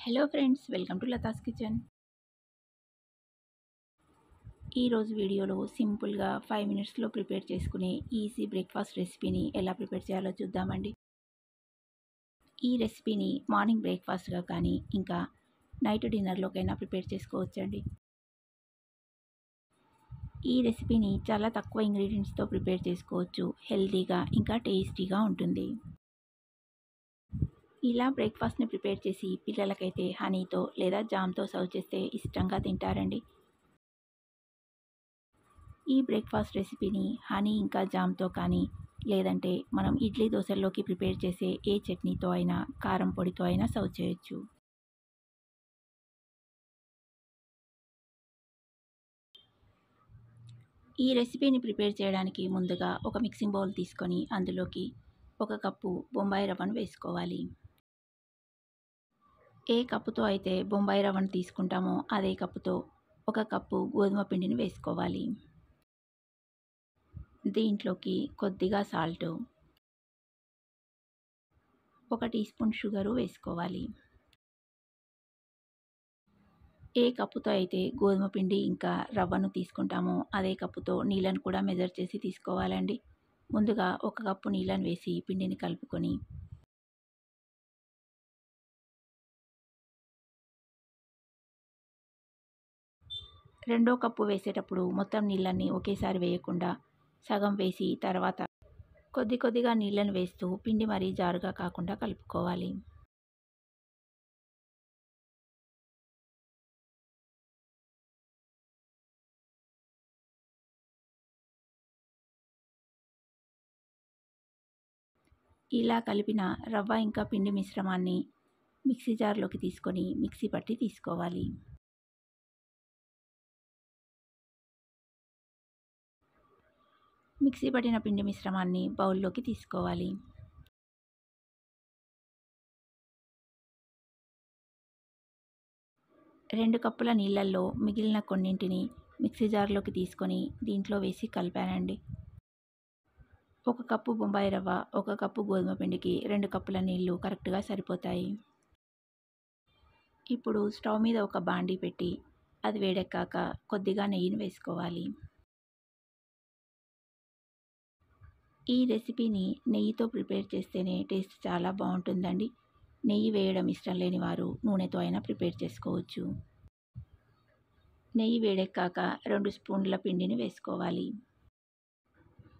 Hello friends, welcome to Latha's kitchen. ఈరోజు వీడియోలో సింపుల్గా 5 మినిట్స్లో ప్రిపేర్ చేసుకునే ఈజీ బ్రేక్ఫాస్ట్ రెసిపీని ఎలా ప్రిపేర్ చేయాలో చూద్దామండి. ఈ రెసిపీని మార్నింగ్ బ్రేక్ఫాస్ట్గా కానీ ఇంకా నైట్ డిన్నర్లోకైనా ప్రిపేర్ చేసుకోవచ్చండి. ఈ రెసిపీని చాలా తక్కువ ఇంగ్రీడియంట్స్తో ప్రిపేర్ చేసుకోవచ్చు. హెల్తీగా ఇంకా టేస్టీగా ఉంటుంది. ఇలా బ్రేక్ఫాస్ట్ని ప్రిపేర్ చేసి పిల్లలకైతే హనీతో లేదా జామ్తో సర్వ్ చేస్తే ఇష్టంగా తింటారండి. ఈ బ్రేక్ఫాస్ట్ రెసిపీని హనీ ఇంకా జామ్తో కానీ లేదంటే మనం ఇడ్లీ దోశల్లోకి ప్రిపేర్ చేసే ఏ చట్నీతో అయినా కారం పొడితో అయినా సర్వ్ చేయొచ్చు. ఈ రెసిపీని ప్రిపేర్ చేయడానికి ముందుగా ఒక మిక్సింగ్ బౌల్ తీసుకొని అందులోకి 1 కప్పు బొంబాయి రవ్వను వేసుకోవాలి. ఏ కప్పుతో అయితే బొంబాయి రవ్వను తీసుకుంటామో అదే కప్పుతో 1 కప్పు గోధుమ పిండిని వేసుకోవాలి. దీంట్లోకి కొద్దిగా సాల్టు, 1 టీ స్పూన్ షుగరు వేసుకోవాలి. ఏ కప్పుతో అయితే గోధుమ పిండి ఇంకా రవ్వను తీసుకుంటామో అదే కప్పుతో నీళ్ళను కూడా మెజర్ చేసి తీసుకోవాలండి. ముందుగా 1 కప్పు నీళ్ళను వేసి పిండిని కలుపుకొని రెండో కప్పు వేసేటప్పుడు మొత్తం నీళ్ళని ఒకేసారి వేయకుండా సగం వేసి తర్వాత కొద్ది కొద్దిగా నీళ్ళను వేస్తూ పిండి మరీ జారుగా కాకుండా కలుపుకోవాలి. ఇలా కలిపిన రవ్వ ఇంకా పిండి మిశ్రమాన్ని మిక్సీ జార్లోకి తీసుకొని మిక్సీ పట్టి తీసుకోవాలి. మిక్సీ పట్టిన పిండి మిశ్రమాన్ని బౌల్లోకి తీసుకోవాలి. రెండు కప్పుల నీళ్ళల్లో మిగిలిన కొన్నింటిని మిక్సీ జార్లోకి తీసుకొని దీంట్లో వేసి కలిపానండి. 1 కప్పు బొంబాయి రవ్వ, 1 కప్పు గోధుమ పిండికి 2 కప్పుల నీళ్లు కరెక్ట్గా సరిపోతాయి. ఇప్పుడు స్టవ్ మీద ఒక బాండీ పెట్టి అది వేడెక్కాక కొద్దిగా నెయ్యిని వేసుకోవాలి. ఈ రెసిపీని నెయ్యితో ప్రిపేర్ చేస్తేనే టేస్ట్ చాలా బాగుంటుందండి. నెయ్యి వేయడం ఇష్టం లేని వారు నూనెతో అయినా ప్రిపేర్ చేసుకోవచ్చు. నెయ్యి వేడెక్కాక 2 స్పూన్ల పిండిని వేసుకోవాలి.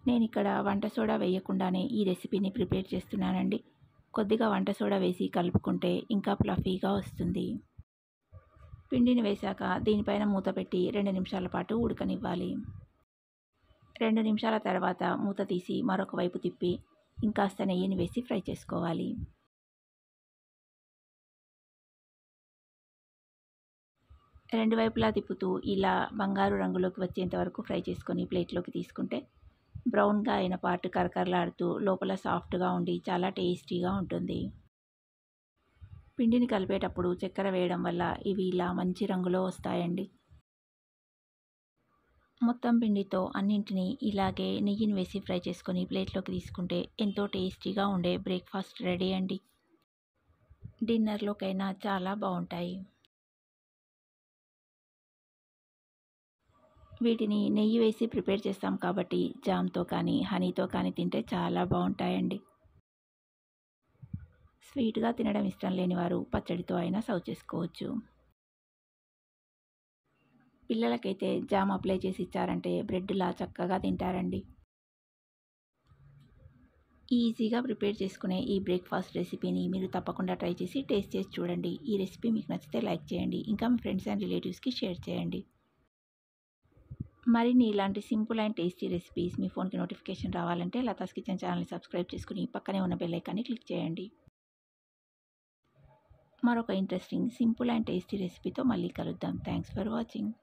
నేను ఇక్కడ వంట సోడా వేయకుండానే ఈ రెసిపీని ప్రిపేర్ చేస్తున్నానండి. కొద్దిగా వంట సోడా వేసి కలుపుకుంటే ఇంకా ఫ్లఫీగా వస్తుంది. పిండిని వేశాక దీనిపైన మూత పెట్టి 2 నిమిషాల పాటు ఉడకనివ్వాలి. 2 నిమిషాల తర్వాత మూత తీసి మరొక వైపు తిప్పి ఇంకాస్త నెయ్యిని వేసి ఫ్రై చేసుకోవాలి. రెండు వైపులా తిప్పుతూ ఇలా బంగారు రంగులోకి వచ్చేంత వరకు ఫ్రై చేసుకొని ప్లేట్లోకి తీసుకుంటే బ్రౌన్గా అయిన పార్ట్ కరకరలాడుతూ లోపల సాఫ్ట్గా ఉండి చాలా టేస్టీగా ఉంటుంది. పిండిని కలిపేటప్పుడు చక్కెర వేయడం వల్ల ఇవి ఇలా మంచి రంగులో వస్తాయండి. మొత్తం పిండితో అన్నింటినీ ఇలాగే నెయ్యిని వేసి ఫ్రై చేసుకొని ప్లేట్లోకి తీసుకుంటే ఎంతో టేస్టీగా ఉండే బ్రేక్ఫాస్ట్ రెడీ అండి. డిన్నర్లోకైనా చాలా బాగుంటాయి. వీటిని నెయ్యి వేసి ప్రిపేర్ చేస్తాం కాబట్టి జామ్తో కానీ హనీతో కానీ తింటే చాలా బాగుంటాయండి. స్వీట్గా తినడం ఇష్టం లేని వారు పచ్చడితో అయినా సర్వ్ చేసుకోవచ్చు. పిల్లలకైతే జామ్ అప్లై చేసి ఇచ్చారంటే బ్రెడ్లా చక్కగా తింటారండి. ఈజీగా ప్రిపేర్ చేసుకునే ఈ బ్రేక్ఫాస్ట్ రెసిపీని మీరు తప్పకుండా ట్రై చేసి టేస్ట్ చేసి చూడండి. ఈ రెసిపీ మీకు నచ్చితే లైక్ చేయండి. ఇంకా మీ ఫ్రెండ్స్ అండ్ రిలేటివ్స్కి షేర్ చేయండి. మరిన్ని ఇలాంటి సింపుల్ అండ్ టేస్టీ రెసిపీస్ మీ ఫోన్కి నోటిఫికేషన్ రావాలంటే లతాస్ కిచెన్ ఛానల్ని సబ్స్క్రైబ్ చేసుకుని పక్కనే ఉన్న బెల్ ఐకాన్ని క్లిక్ చేయండి. మరొక ఇంట్రెస్టింగ్ సింపుల్ అండ్ టేస్టీ రెసిపీతో మళ్ళీ కలుద్దాం. Thanks for watching.